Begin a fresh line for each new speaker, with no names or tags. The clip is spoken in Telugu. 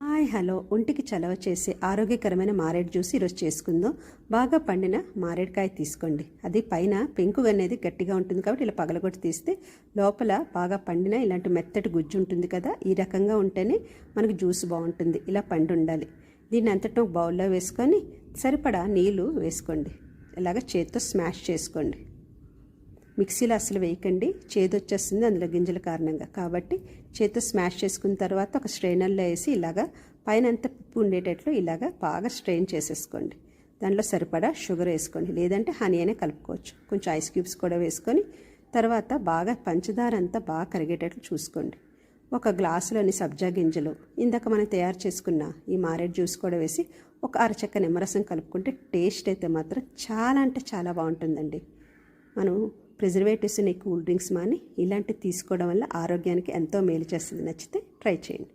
హాయ్ హలో ఒంటికి చలవ చేసే ఆరోగ్యకరమైన మారేడు జ్యూస్ ఈరోజు చేసుకుందాం. బాగా పండిన మారేడుకాయ తీసుకోండి. అది పైన పెంకు అనేది గట్టిగా ఉంటుంది కాబట్టి ఇలా పగలగొట్టి తీస్తే లోపల బాగా పండిన ఇలాంటి మెత్తటి గుజ్జు ఉంటుంది కదా, ఈ రకంగా ఉంటేనే మనకు జ్యూస్ బాగుంటుంది. ఇలా పండి ఉండాలి. దీన్ని అంతటా ఒక బౌల్లో వేసుకొని సరిపడా నీళ్ళు వేసుకోండి. ఇలాగ చేతితో స్మాష్ చేసుకోండి. మిక్సీలో అసలు వేయకండి, చేదు వచ్చేస్తుంది అందులో గింజల కారణంగా. కాబట్టి చేతితో స్మాష్ చేసుకున్న తర్వాత ఒక స్ట్రైనర్లో వేసి ఇలాగా పైన అంతా పిప్పు ఉండేటట్లు ఇలాగా బాగా స్ట్రెయిన్ చేసేసుకోండి. దాంట్లో సరిపడా షుగర్ వేసుకోండి, లేదంటే హనీ అనే కలుపుకోవచ్చు. కొంచెం ఐస్ క్యూబ్స్ కూడా వేసుకొని తర్వాత బాగా పంచదార అంతా బాగా కరిగేటట్లు చూసుకోండి. ఒక గ్లాసులోని సబ్జా గింజలు, ఇందాక మనం తయారు చేసుకున్న ఈ మారేడు జ్యూస్ కూడా వేసి ఒక అరచెక్క నిమ్మరసం కలుపుకుంటే టేస్ట్ అయితే మాత్రం చాలా అంటే చాలా బాగుంటుందండి. మనం ప్రిజర్వేటివ్స్ కూల్ డ్రింక్స్ మాని ఇలాంటివి తీసుకోవడం వల్ల ఆరోగ్యానికి ఎంతో మేలు చేస్తుంది. నచ్చితే ట్రై చేయండి.